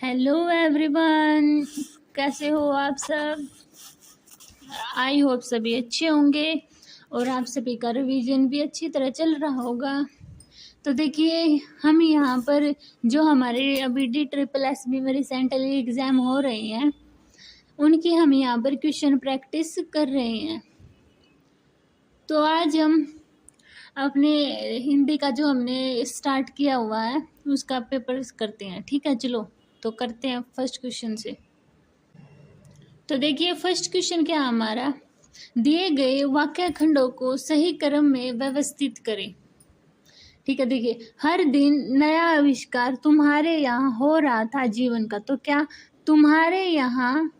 Hello everyone, कैसे हो आप सब। आई होप सभी अच्छे होंगे और आप सभी का रिवीजन भी अच्छी तरह चल रहा होगा। तो देखिए, हम यहाँ पर जो हमारे अभी DSSB में रिसेंटली एग्ज़ाम हो रही हैं, उनकी हम यहाँ पर क्वेश्चन प्रैक्टिस कर रहे हैं। तो आज हम अपने हिंदी का जो हमने स्टार्ट किया हुआ है उसका पेपर करते हैं। ठीक है, चलो तो करते हैं फर्स्ट क्वेश्चन से। तो देखिए, फर्स्ट क्वेश्चन क्या हमारा, दिए गए वाक्य खंडों को सही क्रम में व्यवस्थित करें। ठीक है, देखिए, हर दिन नया आविष्कार तुम्हारे यहाँ हो रहा था जीवन का। तो क्या तुम्हारे यहाँ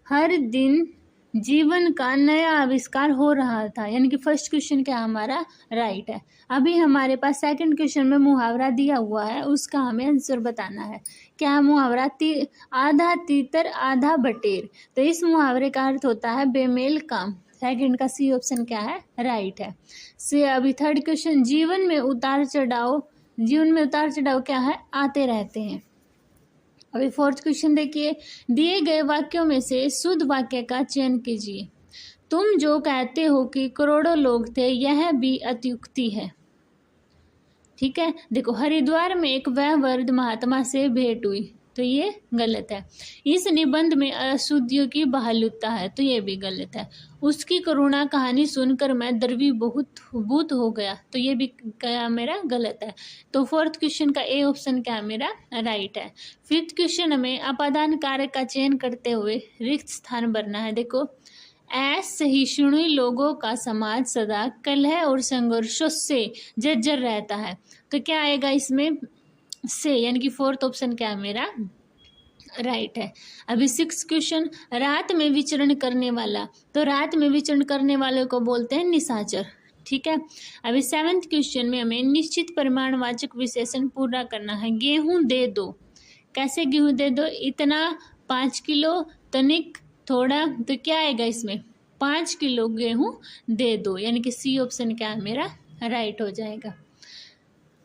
हर दिन जीवन का नया आविष्कार हो रहा था, यानी कि फर्स्ट क्वेश्चन क्या हमारा राइट है। अभी हमारे पास सेकंड क्वेश्चन में मुहावरा दिया हुआ है, उसका हमें आंसर बताना है। क्या मुहावरा आधा तीतर आधा बटेर। तो इस मुहावरे का अर्थ होता है बेमेल काम। सेकंड का सी ऑप्शन क्या है, राइट है। से अभी थर्ड क्वेश्चन, जीवन में उतार चढ़ाव क्या है, आते रहते हैं। अभी फोर्थ क्वेश्चन देखिए, दिए गए वाक्यों में से शुद्ध वाक्य का चयन कीजिए। तुम जो कहते हो कि करोड़ों लोग थे, यह भी अत्युक्ति है। ठीक है, देखो, हरिद्वार में एक वयोवृद्ध महात्मा से भेंट हुई, तो ये गलत है। इस निबंध में अशुद्धियों की बहालुता है, तो ये भी गलत है। उसकी करुणा कहानी सुनकर मैं द्रवीभूत हो गया, तो ये भी क्या मेरा गलत है। तो फोर्थ क्वेश्चन का ए ऑप्शन क्या मेरा राइट है। फिफ्थ क्वेश्चन में अपादान कारक का चयन करते हुए रिक्त स्थान भरना है। देखो, असहिष्णु लोगों का समाज सदा कलह और संघर्षों से जर्जर रहता है, तो क्या आएगा इसमें से, यानी कि फोर्थ ऑप्शन क्या है मेरा राइट है। अभी सिक्स क्वेश्चन, रात में विचरण करने वाला। तो रात में विचरण करने वाले को बोलते हैं निशाचर। ठीक है, अभी सेवेंथ क्वेश्चन में हमें निश्चित परिमाणवाचक विशेषण पूरा करना है। गेहूं दे दो। कैसे गेहूं दे दो, इतना 5 किलो, तनिक, थोड़ा। तो क्या आएगा इसमें, 5 किलो गेहूं दे दो, यानी कि सी ऑप्शन क्या है मेरा राइट हो जाएगा।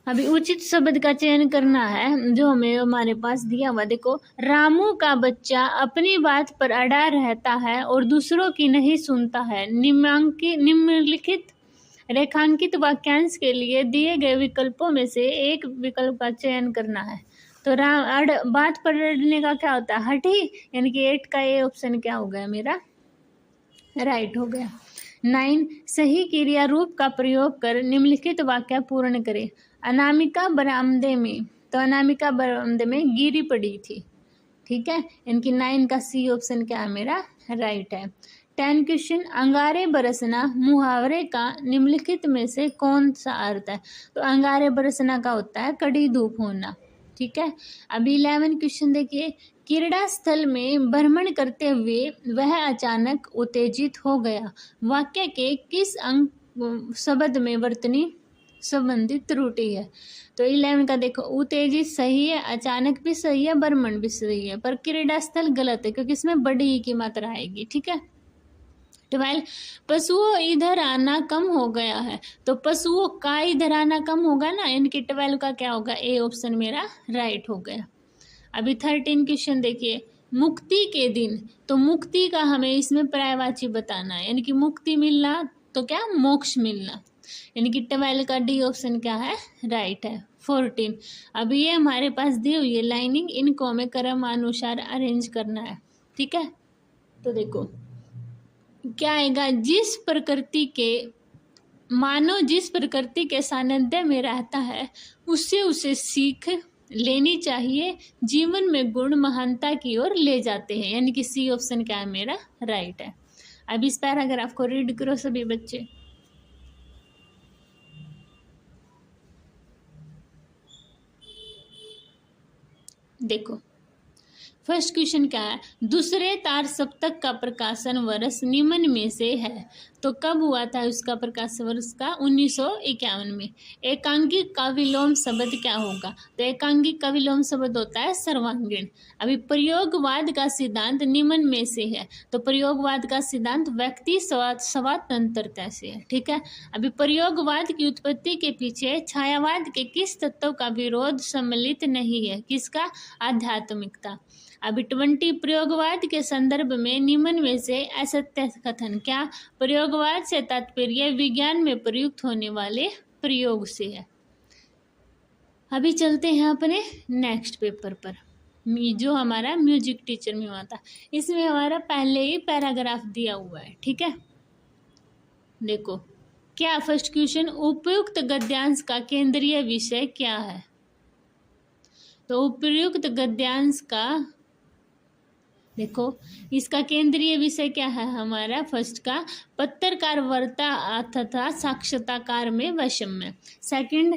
अभी उचित शब्द का चयन करना है जो हमें हमारे पास दिया हुआ। देखो, रामू का बच्चा अपनी बात पर अड़ा रहता है और दूसरों की नहीं सुनता है। निम्नलिखित रेखांकित वाक्यांश के लिए दिए गए विकल्पों में से एक विकल्प का चयन करना है। तो बात पर अड़ने का क्या होता है, हठी, यानी कि 8 का ए ऑप्शन क्या हो गया मेरा राइट हो गया। 9, सही क्रिया रूप का प्रयोग कर निम्नलिखित वाक्य पूर्ण करें। अनामिका बरामदे में। तो अनामिका बरामदे में गिरी पड़ी थी। ठीक है, इनकी 9 का सी ऑप्शन क्या है मेरा राइट है। 10 क्वेश्चन, अंगारे बरसना मुहावरे का निम्नलिखित में से कौन सा अर्थ है। तो अंगारे बरसना का होता है कड़ी धूप होना। ठीक है, अभी 11 क्वेश्चन देखिए, क्रीड़ा स्थल में भ्रमण करते हुए वह अचानक उत्तेजित हो गया। वाक्य के किस अंक शब्द में वर्तनी संबंधित त्रुटि है। तो 11 का देखो, उत्तेजित सही है, अचानक भी सही है, भ्रमण भी सही है, पर क्रीड़ा स्थल गलत है क्योंकि इसमें बड़ी ई की मात्रा आएगी। ठीक है, 12, पशुओं इधर आना कम हो गया है। तो पशुओं का इधर आना कम होगा ना, इनकी 12 का क्या होगा, ए ऑप्शन मेरा राइट हो गया। अभी 13 क्वेश्चन देखिए, मुक्ति के दिन। तो मुक्ति का हमें इसमें पर्यायवाची बताना है, यानी कि मुक्ति मिलना, तो क्या मोक्ष मिलना, यानी कि 12 का डी ऑप्शन क्या है राइट है। 14, अभी ये हमारे पास दी हुई है लाइनिंग, इनको हमें क्रमानुसार अरेंज करना है। ठीक है, तो देखो क्या आएगा, जिस प्रकृति के सानिध्य में रहता है उससे उसे सीख लेनी चाहिए, जीवन में गुण महानता की ओर ले जाते हैं, यानी कि सी ऑप्शन क्या है मेरा राइट है। अब इस पैराग्राफ को रीड करो सभी बच्चे। देखो, फर्स्ट क्वेश्चन क्या है, दूसरे तार सप्तक का प्रकाशन वर्ष निम्न में से है। तो कब हुआ था उसका प्रकाश वर्ष का? 1951 में। एकांगिक का विलोम शब्द क्या होगा? तो एकांगिक का विलोम शब्द होता है सर्वांगीण। अभी प्रयोगवाद का सिद्धांत निम्न में से है, तो प्रयोगवाद का सिद्धांत व्यक्ति स्वातंत्रता से है। ठीक है, अभी प्रयोगवाद की उत्पत्ति के पीछे छायावाद के किस तत्व का विरोध सम्मिलित नहीं है? किसका? आध्यात्मिकता। अभी 20 प्रयोगवाद के संदर्भ में निम्न में से असत्य कथन क्या? प्रयोगवाद से तात्पर्य विज्ञान में प्रयुक्त होने वाले प्रयोग से है। अभी चलते हैं अपने नेक्स्ट पेपर पर, जो हमारा म्यूजिक टीचर में हुआ था। इसमें हमारा पहले ही पैराग्राफ दिया हुआ है। ठीक है, देखो क्या फर्स्ट क्वेश्चन, उपयुक्त गद्यांश का केंद्रीय विषय क्या है? तो उपयुक्त गद्यांश का देखो इसका केंद्रीय विषय क्या है हमारा? फर्स्ट का पत्रकार वार्ता तथा साक्षात्कार में वैषम्य। सेकंड,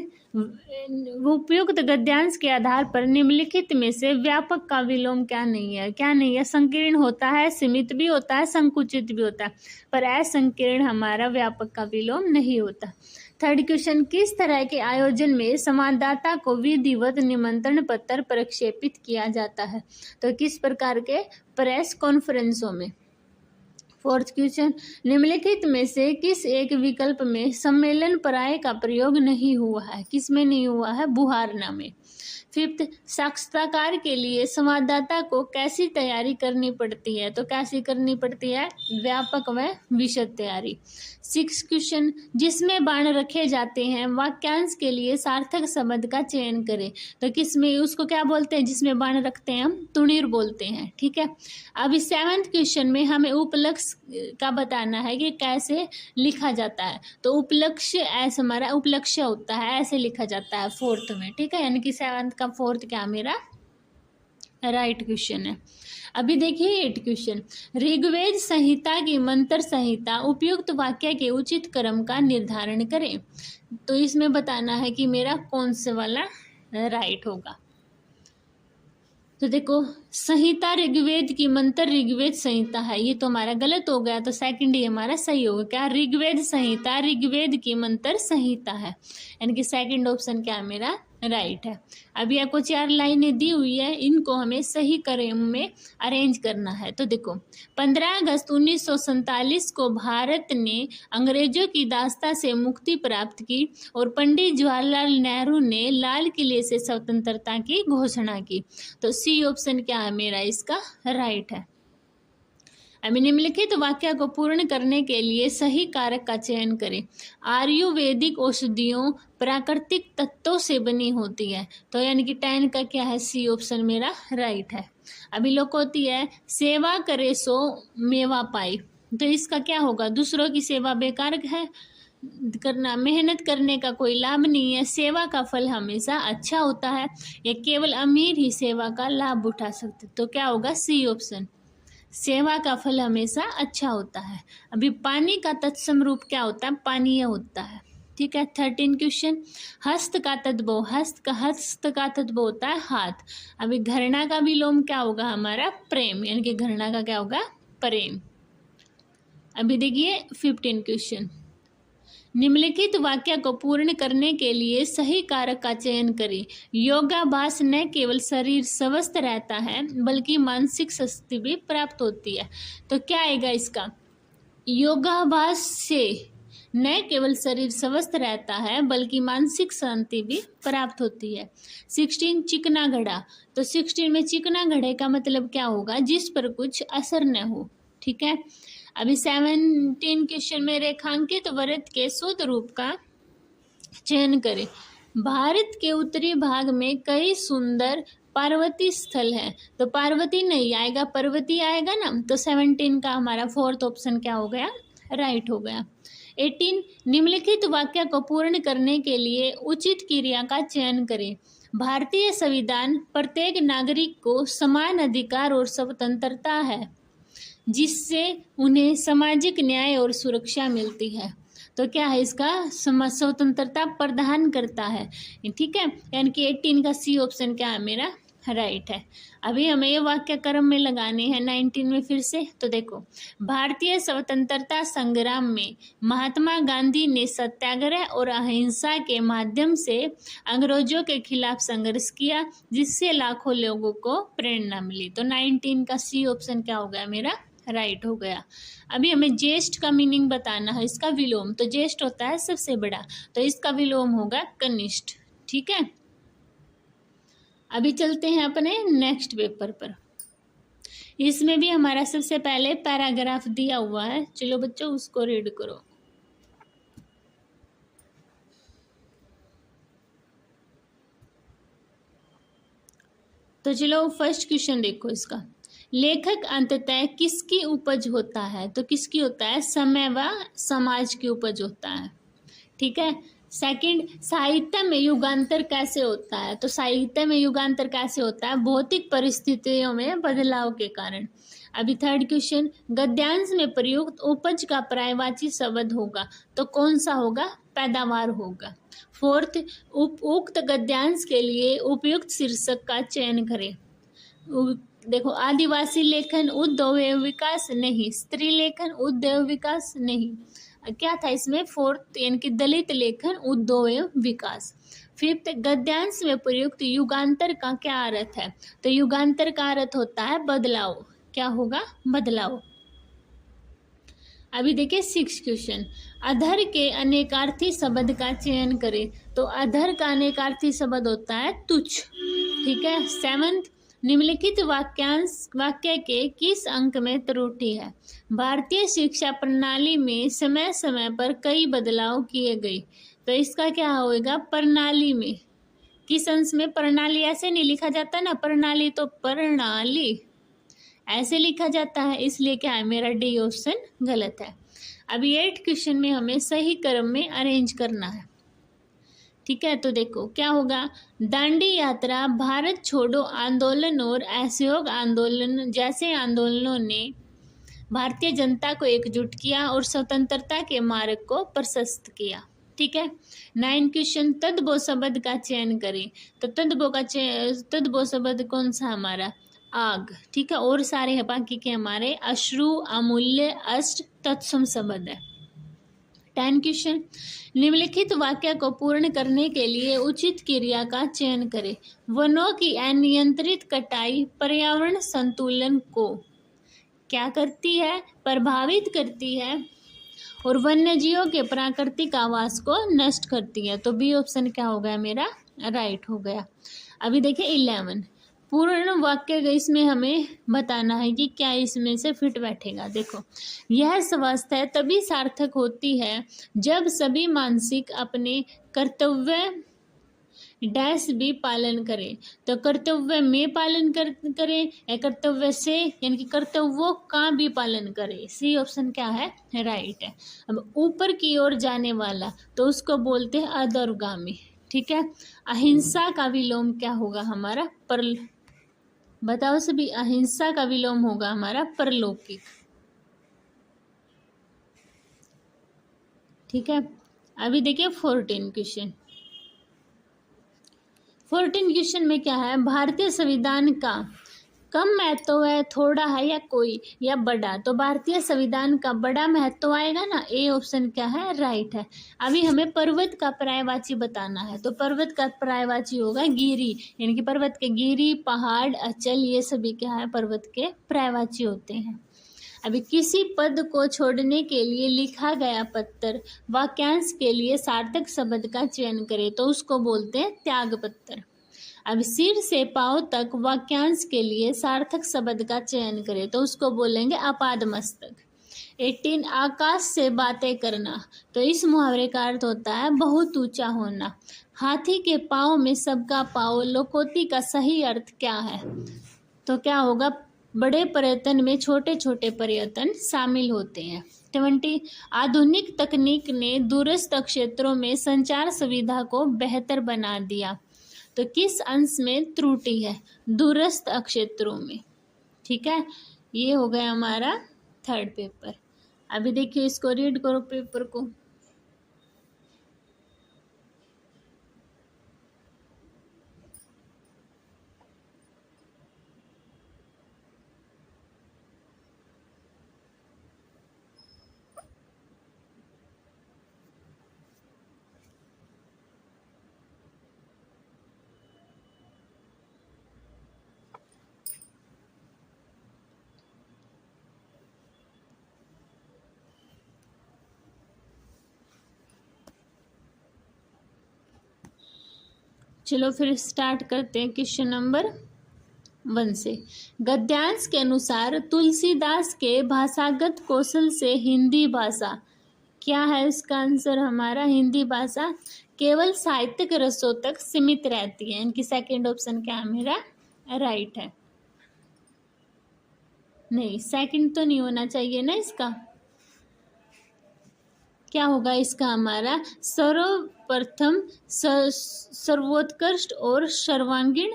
उपयुक्त गद्यांश के आधार पर निम्नलिखित में से व्यापक का विलोम क्या नहीं है? क्या नहीं है? संकीर्ण होता है, सीमित भी होता है, संकुचित भी होता है, पर असंकीर्ण हमारा व्यापक का विलोम नहीं होता। थर्ड क्वेश्चन, किस तरह के आयोजन में संवाददाता को विधिवत निमंत्रण पत्र प्रक्षेपित किया जाता है? तो किस प्रकार के? प्रेस कॉन्फ्रेंसों में। फोर्थ क्वेश्चन, निम्नलिखित में से किस एक विकल्प में सम्मेलन प्राय का प्रयोग नहीं हुआ है? किस में नहीं हुआ है? बुहारना में। फिफ्थ, साक्षात्कार के लिए संवाददाता को कैसी तैयारी करनी पड़ती है? तो कैसी करनी पड़ती है? व्यापक व विशद तैयारी। सिक्स क्वेश्चन, जिसमें बाण रखे जाते हैं वाक्यांश के लिए सार्थक शब्द का चयन करें। तो किसमें? उसको क्या बोलते हैं? जिसमें बाण रखते हैं हम तुणीर बोलते हैं। ठीक है, अब इस सेवंथ क्वेश्चन में हमें उपलक्ष्य का बताना है कि कैसे लिखा जाता है। तो उपलक्ष्य ऐसे हमारा उपलक्ष्य होता है, ऐसे लिखा जाता है फोर्थ में। ठीक है, यानी कि सेवंथ का फोर्थ क्या मेरा राइट क्वेश्चन है। अभी देखिए एट क्वेश्चन, ऋग्वेद संहिता की मंत्र संहिता उपयुक्त वाक्य के उचित क्रम का निर्धारण करें। तो इसमें बताना है कि मेरा कौन से वाला राइट होगा। तो देखो संहिता ऋग्वेद की मंत्र ऋग्वेद संहिता है, ये तो हमारा गलत हो गया, तो सेकंड ही हमारा सही होगा। क्या? ऋग्वेद संहिता ऋग्वेद की मंत्र संहिता है, यानी कि सेकंड ऑप्शन क्या मेरा राइट है। अभी आपको 4 लाइनें दी हुई है, इनको हमें सही क्रम में अरेंज करना है। तो देखो 15 अगस्त 1947 को भारत ने अंग्रेजों की दास्ता से मुक्ति प्राप्त की और पंडित जवाहरलाल नेहरू ने लाल किले से स्वतंत्रता की घोषणा की। तो सी ऑप्शन क्या है मेरा इसका राइट है। अभी निम्नलिखित वाक्य को पूर्ण करने के लिए सही कारक का चयन करें। आयुर्वेदिक औषधियों प्राकृतिक तत्वों से बनी होती है, तो यानी कि 10 का क्या है? सी ऑप्शन मेरा राइट है। अभी लोग होती है सेवा करे सो मेवा पाए, तो इसका क्या होगा? दूसरों की सेवा बेकार है करना, मेहनत करने का कोई लाभ नहीं है, सेवा का फल हमेशा अच्छा होता है, या केवल अमीर ही सेवा का लाभ उठा सकते। तो क्या होगा? सी ऑप्शन, सेवा का फल हमेशा अच्छा होता है। अभी पानी का तत्सम रूप क्या होता है? पानीय होता है। ठीक है, 13 क्वेश्चन, हस्त का तद्भव, हस्त का तद्भव होता है हाथ। अभी घृणा का विलोम क्या होगा हमारा? प्रेम, यानी कि घृणा का क्या होगा? प्रेम। अभी देखिए 15 क्वेश्चन, निम्नलिखित वाक्य को पूर्ण करने के लिए सही कारक का चयन करें। योगाभ्यास न केवल शरीर स्वस्थ रहता है बल्कि मानसिक शक्ति भी प्राप्त होती है। तो क्या आएगा इसका? योगाभ्यास से न केवल शरीर स्वस्थ रहता है बल्कि मानसिक शांति भी प्राप्त होती है। 16 चिकना घड़ा, तो 16 में चिकना घड़े का मतलब क्या होगा? जिस पर कुछ असर न हो। ठीक है, अभी 17 क्वेश्चन में रेखांकित वृत्त के शुद्ध रूप का चयन करें। भारत के उत्तरी भाग में कई सुंदर पार्वती स्थल है, तो पार्वती नहीं आएगा, पर्वती आएगा ना। तो 17 का हमारा फोर्थ ऑप्शन क्या हो गया? राइट हो गया। 18 निम्नलिखित वाक्य को पूर्ण करने के लिए उचित क्रिया का चयन करें। भारतीय संविधान प्रत्येक नागरिक को समान अधिकार और स्वतंत्रता है जिससे उन्हें सामाजिक न्याय और सुरक्षा मिलती है। तो क्या है इसका? स्वतंत्रता प्रदान करता है। ठीक है, यानी कि 18 का सी ऑप्शन क्या है मेरा राइट है। अभी हमें ये वाक्य क्रम में लगाने हैं 19 में फिर से। तो देखो, भारतीय स्वतंत्रता संग्राम में महात्मा गांधी ने सत्याग्रह और अहिंसा के माध्यम से अंग्रेजों के खिलाफ संघर्ष किया, जिससे लाखों लोगों को प्रेरणा मिली। तो 19 का सी ऑप्शन क्या हो गया मेरा, राइट हो गया। अभी हमें ज्येष्ठ का मीनिंग बताना है, इसका विलोम। तो ज्येष्ठ होता है सबसे बड़ा, तो इसका विलोम होगा कनिष्ठ। ठीक है, अभी चलते हैं अपने नेक्स्ट पेपर पर। इसमें भी हमारा सबसे पहले पैराग्राफ दिया हुआ है, चलो बच्चों उसको रीड करो। तो चलो फर्स्ट क्वेश्चन देखो इसका। लेखक अंततः किसकी उपज होता है? तो किसकी होता है? समय व समाज की उपज होता है। ठीक है। सेकंड, साहित्य में युगांतर कैसे होता है? तो साहित्य में युगांतर कैसे होता है? भौतिक परिस्थितियों में बदलाव के कारण। अभी थर्ड क्वेश्चन, गद्यांश में प्रयुक्त उपज का पर्यायवाची शब्द होगा, तो कौन सा होगा? पैदावार होगा। फोर्थ, उक्त गद्यांश के लिए उपयुक्त शीर्षक का चयन करें। देखो, आदिवासी लेखन उद्योग विकास नहीं, स्त्री लेखन उद्योग विकास नहीं, क्या था इसमें? फोर्थ यानी कि दलित लेखन उद्योग विकास। फिफ्थ, गद्यांश में प्रयुक्त युगांतर का क्या अर्थ है? तो युगांतर का अर्थ होता है बदलाव। क्या होगा? बदलाव। अभी देखिए सिक्स क्वेश्चन, अधर के अनेकार्थी शब्द का चयन करें। तो अधर का अनेकार्थी शब्द होता है तुच्छ। ठीक है। सेवंथ, निम्नलिखित वाक्य के किस अंक में त्रुटि है? भारतीय शिक्षा प्रणाली में समय समय पर कई बदलाव किए गए। तो इसका क्या होगा? प्रणाली में। किस अंश में? प्रणाली ऐसे नहीं लिखा जाता ना, प्रणाली तो प्रणाली ऐसे लिखा जाता है, इसलिए क्या है मेरा डी ऑप्शन गलत है। अभी 8 क्वेश्चन में हमें सही क्रम में अरेंज करना है। ठीक है, तो देखो क्या होगा। दांडी यात्रा, भारत छोड़ो आंदोलन और असहयोग आंदोलन जैसे आंदोलनों ने भारतीय जनता को एकजुट किया और स्वतंत्रता के मार्ग को प्रशस्त किया। ठीक है। 9 क्वेश्चन, तद्भव शब्द का चयन करें। तो तद्भव शब्द कौन सा हमारा? आग। ठीक है, और सारे है बाकी के हमारे अश्रु, अमूल्य, अष्ट, तत्सम शब्द है। 10 क्वेश्चन, निम्नलिखित वाक्य को पूर्ण करने के लिए उचित क्रिया का चयन करें। वनों की अनियंत्रित कटाई पर्यावरण संतुलन को क्या करती है? प्रभावित करती है और वन्यजीवों के प्राकृतिक आवास को नष्ट करती है। तो बी ऑप्शन क्या हो गया मेरा? राइट हो गया। अभी देखिए 11, पूर्ण वाक्य इसमें हमें बताना है कि क्या इसमें से फिट बैठेगा। देखो, यह स्वास्थ्य तभी सार्थक होती है जब सभी मानसिक अपने कर्तव्य डैश भी पालन करें। तो कर्तव्य में पालन करें या कर्तव्य से यानी कि कर्तव्यों का भी पालन करें। सी ऑप्शन क्या है? राइट है। अब ऊपर की ओर जाने वाला, तो उसको बोलते हैं अधोगामी। ठीक है। अहिंसा का विलोम क्या होगा हमारा? बताओ सभी, अहिंसा का विलोम होगा हमारा परलौकिक। ठीक है। अभी देखिए 14 क्वेश्चन। 14 क्वेश्चन में क्या है? भारतीय संविधान का कम महत्व है, थोड़ा है या कोई या बड़ा? तो भारतीय संविधान का बड़ा महत्व आएगा ना, ए ऑप्शन क्या है? राइट है। अभी हमें पर्वत का पर्यायवाची बताना है। तो पर्वत का पर्यायवाची होगा गिरी, यानी कि पर्वत के गिरी, पहाड़, अचल, ये सभी क्या है? पर्वत के पर्यायवाची होते हैं। अभी किसी पद को छोड़ने के लिए लिखा गया पत्र वाक्यांश के लिए सार्थक शब्द का चयन करे, तो उसको बोलते हैं त्याग पत्र। अब सिर से पांव तक वाक्यांश के लिए सार्थक शब्द का चयन करें, तो उसको बोलेंगे अपाद मस्तक। 18, आकाश से बातें करना। तो इस मुहावरे का अर्थ होता है बहुत ऊंचा होना। हाथी के पाँव में सबका पाँव, लोकोक्ति का सही अर्थ क्या है? तो क्या होगा? बड़े पर्यटन में छोटे छोटे पर्यटन शामिल होते हैं। 20, आधुनिक तकनीक ने दूरस्थ क्षेत्रों में संचार सुविधा को बेहतर बना दिया। तो किस अंश में त्रुटि है? दूरस्थ क्षेत्रों में। ठीक है, ये हो गया हमारा थर्ड पेपर। अभी देखिए इसको रीड करो पेपर को। चलो फिर स्टार्ट करते हैं क्वेश्चन नंबर 1 से। गद्यांश के अनुसार तुलसीदास के भाषागत कौशल से हिंदी भाषा, क्या है इसका आंसर हमारा? हिंदी भाषा केवल साहित्यिक रसों तक सीमित रहती है। इनकी सेकंड ऑप्शन क्या है मेरा? राइट है। नहीं, सेकंड तो नहीं होना चाहिए ना इसका। क्या होगा इसका हमारा? सर्वप्रथम, सर्वोत्कृष्ट और सर्वांगीण,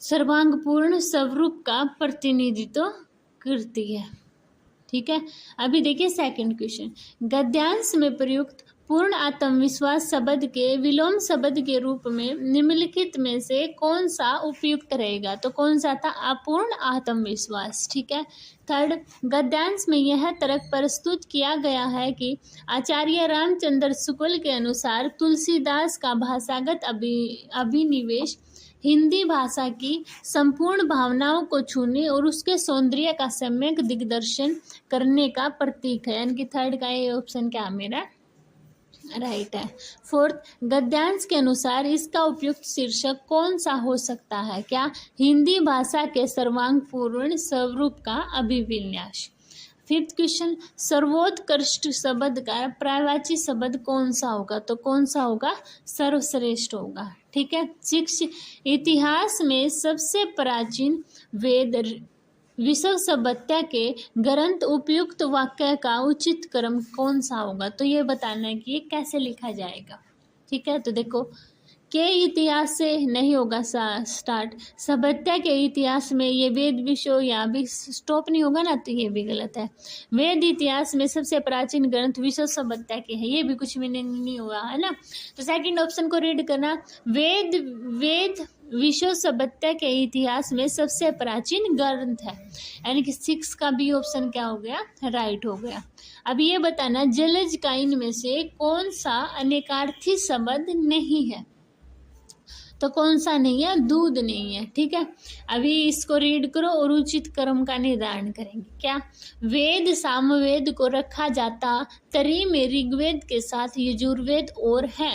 सर्वांगपूर्ण स्वरूप का प्रतिनिधित्व करती है। ठीक है, अभी देखिए सेकंड क्वेश्चन। गद्यांश में प्रयुक्त पूर्ण आत्मविश्वास शब्द के विलोम शब्द के रूप में निम्नलिखित में से कौन सा उपयुक्त रहेगा? तो कौन सा था? अपूर्ण आत्मविश्वास। ठीक है। थर्ड, गद्यांश में यह तर्क प्रस्तुत किया गया है कि आचार्य रामचंद्र शुक्ल के अनुसार तुलसीदास का भाषागत अभिनिवेश हिंदी भाषा की संपूर्ण भावनाओं को छूने और उसके सौंदर्य का सम्यक दिग्दर्शन करने का प्रतीक है। यानी कि थर्ड का ये ऑप्शन क्या मेरा? राइट है। फोर्थ, गद्यांश के अनुसार इसका उपयुक्त शीर्षक कौन सा हो सकता है? क्या? हिंदी भाषा के सर्वांगपूर्ण स्वरूप का अभिविन्यास। फिफ्थ क्वेश्चन, सर्वोत्कृष्ट शब्द का पर्यायवाची शब्द कौन सा होगा? तो कौन सा होगा? सर्वश्रेष्ठ होगा। ठीक है। सिक्स, इतिहास में सबसे प्राचीन वेद विश्व सभ्यता के ग्रंथ उपयुक्त वाक्य का उचित क्रम कौन सा होगा? तो ये बताना है कि ये कैसे लिखा जाएगा। ठीक है, तो देखो, के इतिहास से नहीं होगा स्टार्ट, सभ्यता के इतिहास में ये वेद विश्व या भी स्टॉप नहीं होगा ना, तो ये भी गलत है। वेद इतिहास में सबसे प्राचीन ग्रंथ विश्व सभ्यता के है, ये भी कुछ मीनिंग नहीं हुआ है ना। तो सेकंड ऑप्शन को रीड करना, वेद विश्व सभ्यता के इतिहास में सबसे प्राचीन ग्रंथ है। यानी कि 6 का बी ऑप्शन क्या हो गया? राइट हो गया। अब ये बताना, जलज का इनमें से कौन सा अनेकार्थी शब्द नहीं है? तो कौन सा नहीं है? दूध नहीं है। ठीक है, अभी इसको रीड करो और उचित क्रम का निर्धारण करेंगे। क्या? वेद सामवेद को रखा जाता तरी में ऋग्वेद के साथ यजुर्वेद और है।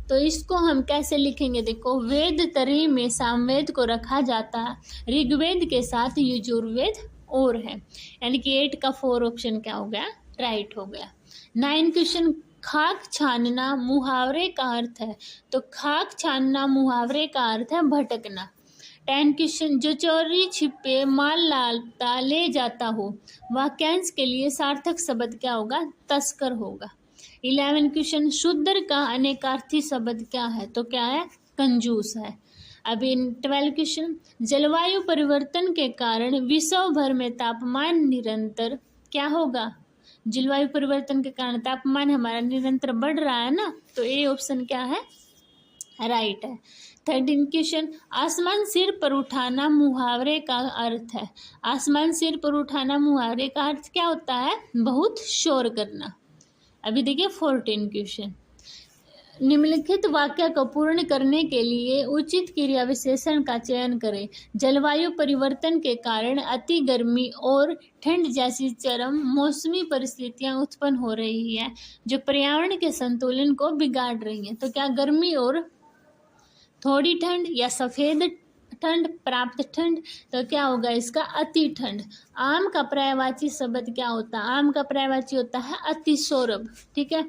तो इसको हम कैसे लिखेंगे? देखो, वेद तरी में सामवेद को रखा जाता ऋग्वेद के साथ यजुर्वेद और है। यानी कि 8 का 4 ऑप्शन क्या हो गया? राइट हो गया। 9 क्वेश्चन, खाक छानना मुहावरे का अर्थ है। तो खाक छानना मुहावरे का अर्थ है भटकना। 10 क्वेश्चन, जो चोरी छिपे माल लाता ले जाता हो, वाक्यांश के लिए सार्थक शब्द क्या होगा? तस्कर होगा। 11 क्वेश्चन, शूद्र का अनेकार्थी शब्द क्या है? तो क्या है? कंजूस है। अभी 12 क्वेश्चन, जलवायु परिवर्तन के कारण विश्व भर में तापमान निरंतर क्या होगा? जलवायु परिवर्तन के कारण तापमान हमारा निरंतर बढ़ रहा है ना, तो ए ऑप्शन क्या है? राइट है। 13 क्वेश्चन, आसमान सिर पर उठाना मुहावरे का अर्थ है। आसमान सिर पर उठाना मुहावरे का अर्थ क्या होता है? बहुत शोर करना। अभी देखिए 14 क्वेश्चन, निम्नलिखित वाक्य को पूर्ण करने के लिए उचित क्रिया विशेषण का चयन करें। जलवायु परिवर्तन के कारण अति गर्मी और ठंड जैसी चरम मौसमी परिस्थितियां उत्पन्न हो रही है जो पर्यावरण के संतुलन को बिगाड़ रही हैं। तो क्या गर्मी और थोड़ी ठंड या सफेद ठंड, प्राप्त ठंड? तो क्या होगा इसका? अति ठंड। आम का पर्यायवाची शब्द क्या होता है? आम का पर्यायवाची होता है अति सौरभ। ठीक है।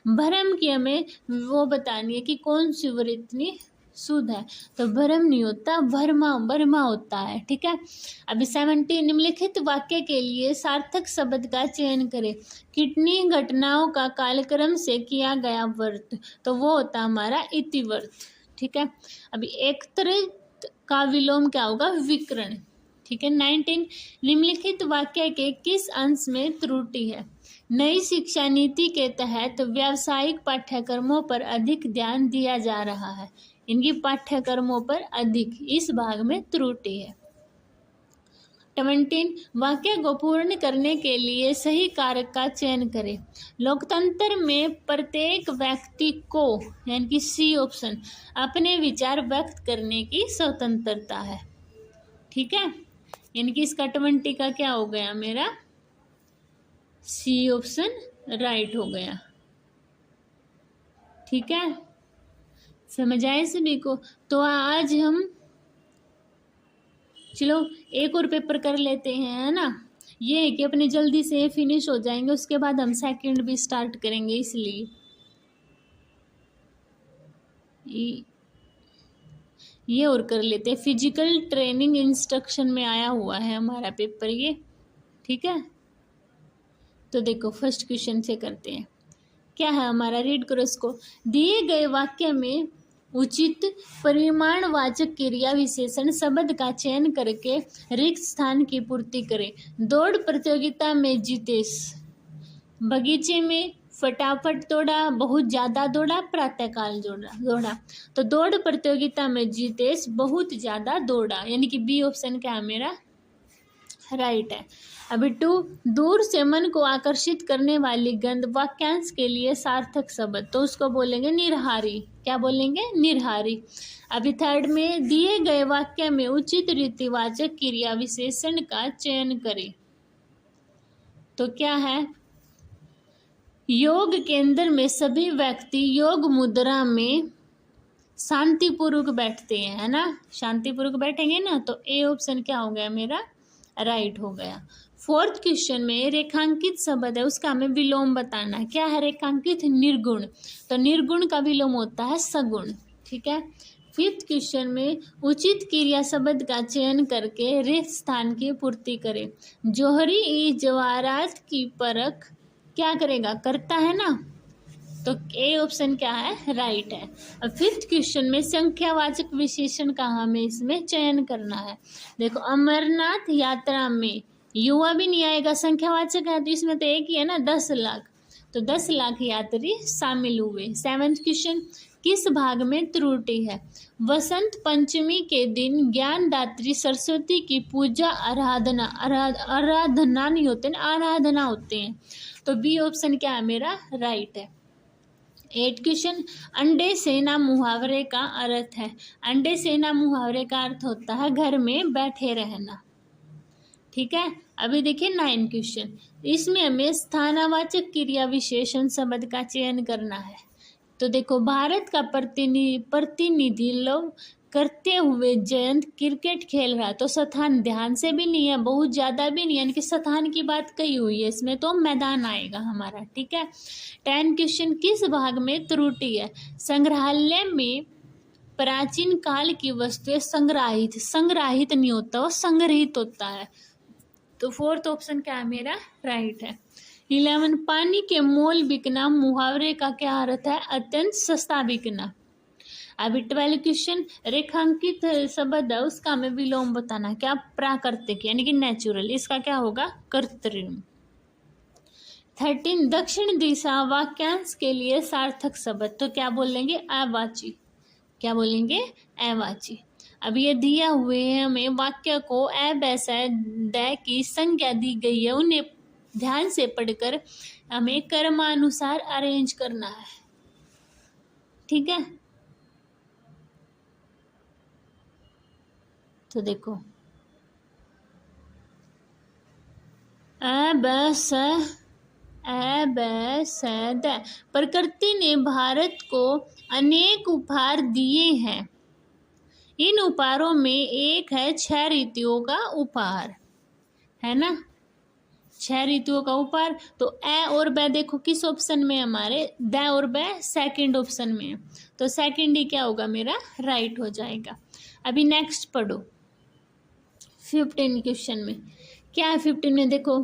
भ्रम की हमें वो बतानी है कि कौन सी वृत्ति शुद्ध है। तो भ्रम नहीं होता, भरमा होता है। ठीक है। अभी 17, निम्नलिखित वाक्य के लिए सार्थक शब्द का चयन करें। कितनी घटनाओं का कालक्रम से किया गया वर्त? तो वो होता हमारा इतिवर्त। ठीक है। अभी एक तरह का विलोम क्या होगा? विकर्ण। ठीक है। 19, निम्नलिखित वाक्य के किस अंश में त्रुटि है? नई शिक्षा नीति के तहत व्यावसायिक पाठ्यक्रमों पर अधिक ध्यान दिया जा रहा है। इनकी पाठ्यक्रमों पर अधिक, इस भाग में त्रुटि है। 17, वाक्य को पूर्ण करने के लिए सही कारक का चयन करें। लोकतंत्र में प्रत्येक व्यक्ति को, यानी कि सी ऑप्शन, अपने विचार व्यक्त करने की स्वतंत्रता है। ठीक है, यानी कि इसका 20 का क्या हो गया मेरा? सी ऑप्शन राइट हो गया। ठीक है, समझ आए सभी को। तो आज हम चलो एक और पेपर कर लेते हैं, है ना। ये है कि अपने जल्दी से फिनिश हो जाएंगे, उसके बाद हम सेकंड भी स्टार्ट करेंगे, इसलिए ये और कर लेते हैं। फिजिकल ट्रेनिंग इंस्ट्रक्शन में आया हुआ है हमारा पेपर ये, ठीक है। तो देखो फर्स्ट क्वेश्चन से करते हैं। क्या है हमारा, रीड करो इसको। दिए गए वाक्य में उचित परिमाणवाचक क्रिया विशेषण शब्द का चयन करके रिक्त स्थान की पूर्ति करें। दौड़ प्रतियोगिता में जितेश बगीचे में फटाफट दौड़ा, बहुत ज्यादा दौड़ा, प्रातःकाल दौड़ा। तो दौड़ प्रतियोगिता में जितेश बहुत ज्यादा दौड़ा, यानी कि बी ऑप्शन क्या है मेरा, राइट है। अभी 2, दूर से मन को आकर्षित करने वाली गंध वाक्यांश के लिए सार्थक शब्द, तो उसको बोलेंगे निर्हारी। क्या बोलेंगे, निर्हारी। अभी 3rd में दिए गए वाक्य में उचित रीतिवाचक क्रिया विशेषण का चयन करें। तो क्या है, योग केंद्र में सभी व्यक्ति योग मुद्रा में शांतिपूर्वक बैठते हैं, है ना, शांतिपूर्वक बैठेंगे ना। तो ए ऑप्शन क्या हो गया मेरा, राइट हो गया। 4th क्वेश्चन में रेखांकित शब्द है, उसका हमें विलोम बताना है। क्या है रेखांकित, निर्गुण। तो निर्गुण का विलोम होता है सगुण, ठीक है। 5th क्वेश्चन में उचित क्रिया शब्द का चयन करके रिक्त स्थान की पूर्ति करें। जोहरी ई जवाहरात की परख क्या करेगा, करता है ना। तो ए ऑप्शन क्या है, राइट है। और 5th क्वेश्चन में संख्यावाचक विशेषण का हमें इसमें चयन करना है। देखो अमरनाथ यात्रा में युवा भी नहीं आएगा, संख्यावाचक है, तो इसमें तो एक ही है ना, 10 लाख। तो 10 लाख यात्री शामिल हुए। 7th क्वेश्चन, किस भाग में त्रुटि है। वसंत पंचमी के दिन ज्ञानदात्री सरस्वती की पूजा आराधना नहीं होते ना, आराधना होते हैं। तो बी ऑप्शन क्या है मेरा, राइट है। 8th क्वेश्चन, अंडे सेना मुहावरे का अर्थ है। अंडे सेना मुहावरे का अर्थ होता है घर में बैठे रहना, ठीक है। अभी देखिए 9th क्वेश्चन, इसमें हमें स्थानवाचक क्रिया विशेषण शब्द का चयन करना है। तो देखो भारत का प्रतिनिधि लोग करते हुए जयंत क्रिकेट खेल रहा है। तो स्थान ध्यान से भी नहीं है, बहुत ज्यादा भी नहीं, यानी कि स्थान की बात कही हुई है इसमें, तो मैदान आएगा हमारा, ठीक है। 10th क्वेश्चन, किस भाग में त्रुटि है। संग्रहालय में प्राचीन काल की वस्तुएं संग्रहित नहीं होता, वो संग्रहित होता है। तो 4th ऑप्शन क्या है मेरा, राइट है। 11, पानी के मोल बिकना मुहावरे का क्या अर्थ है, अत्यंत सस्ता बिकना। अभी 12 क्वेश्चन, रेखांकित शब्द है, उसका हमें विलोम बताना। क्या, प्राकृतिक यानी कि नेचुरल, इसका क्या होगा, कृत्रिम। 13, दक्षिण दिशा वाक्यांश के लिए सार्थक शब्द, तो क्या बोलेंगे, अवाची। क्या बोलेंगे, अवाची। अब ये दिया हुए है हमें वाक्य को ए बैसा द की संज्ञा दी गई है, उन्हें ध्यान से पढ़कर हमें कर्मानुसार अरेंज करना है, ठीक है। तो देखो प्रकृति ने भारत को अनेक उपहार दिए हैं। इन उपहारों में एक है 6 ऋतुओं का उपहार, है ना, 6 ऋतुओं का उपहार। तो ए और ब देखो किस ऑप्शन में, हमारे द और ब सेकंड ऑप्शन में है। तो सेकंड ही क्या होगा मेरा, राइट हो जाएगा। अभी नेक्स्ट पढ़ो 15 क्वेश्चन में। क्या है 15 में, देखो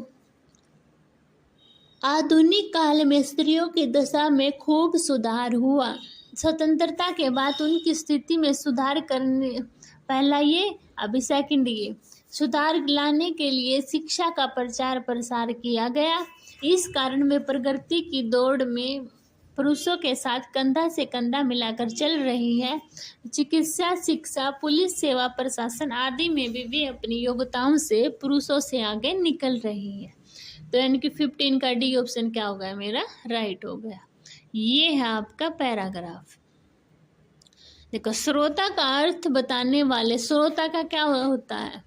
आधुनिक काल में स्त्रियों की दशा में खूब सुधार हुआ। स्वतंत्रता के बाद उनकी स्थिति में सुधार करने, पहला ये, अभी सेकंड ये, सुधार लाने के लिए शिक्षा का प्रचार प्रसार किया गया। इस कारण वे प्रगति की दौड़ में पुरुषों के साथ कंधा से कंधा मिलाकर चल रही है। चिकित्सा, शिक्षा, पुलिस सेवा, प्रशासन आदि में भी वे अपनी योग्यताओं से पुरुषों से आगे निकल रही है। तो यानी कि 15 का डी ऑप्शन क्या हो गया मेरा, राइट हो गया। ये है आपका पैराग्राफ। देखो श्रोता का अर्थ बताने वाले, श्रोता का क्या होता है,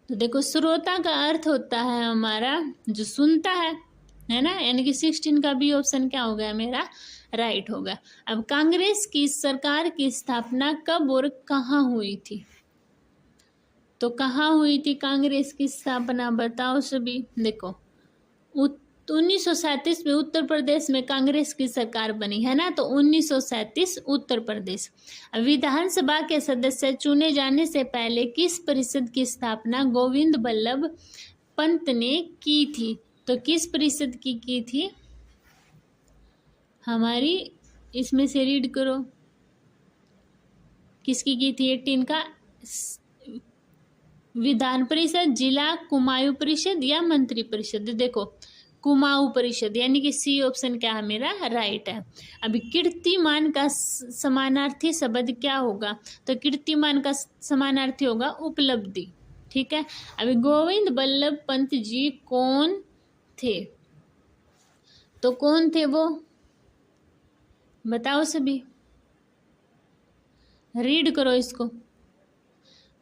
तो देखो श्रोता का अर्थ होता है हमारा जो सुनता है ना, यानी कि 16 का बी ऑप्शन क्या हो गया मेरा, राइट होगा। अब कांग्रेस की सरकार की स्थापना कब और कहाँ हुई थी? तो कहाँ हुई थी कांग्रेस की स्थापना, बताओ सभी। देखो 1937 में उत्तर प्रदेश में कांग्रेस की सरकार बनी है ना, तो 1937 उत्तर प्रदेश। विधानसभा के सदस्य चुने जाने से पहले किस परिषद की स्थापना गोविंद बल्लभ पंत ने की थी? तो किस परिषद की थी हमारी, इसमें से रीड करो, किसकी की थी? 18 का विधान परिषद, जिला कुमाऊं परिषद या मंत्री परिषद? देखो कुमाऊं परिषद, यानी कि सी ऑप्शन क्या है मेरा, राइट है। अभी कीर्तिमान का समानार्थी शब्द क्या होगा? तो कीर्तिमान का समानार्थी होगा उपलब्धि। ठीक है। अभी गोविंद बल्लभ पंत जी कौन थे? तो कौन थे वो, बताओ सभी, रीड करो इसको।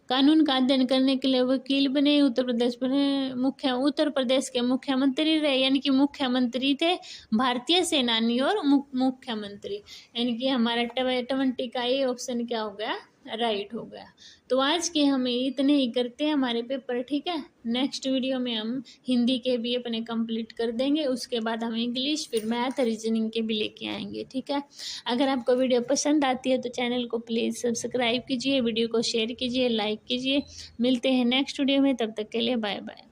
कानून का अध्ययन करने के लिए वकील बने, उत्तर प्रदेश के मुख्यमंत्री रहे, यानी कि मुख्यमंत्री थे, भारतीय सेनानी और मुख्यमंत्री, यानी कि हमारा 20 का ये ऑप्शन क्या हो गया, राइट हो गया। तो आज के हमें इतने ही करते हैं हमारे पेपर। ठीक है, नेक्स्ट वीडियो में हम हिंदी के भी अपने कंप्लीट कर देंगे, उसके बाद हम इंग्लिश, फिर मैथ, रीजनिंग के भी लेके आएंगे। ठीक है, अगर आपको वीडियो पसंद आती है तो चैनल को प्लीज़ सब्सक्राइब कीजिए, वीडियो को शेयर कीजिए, लाइक कीजिए। मिलते हैं नेक्स्ट वीडियो में, तब तक के लिए बाय बाय।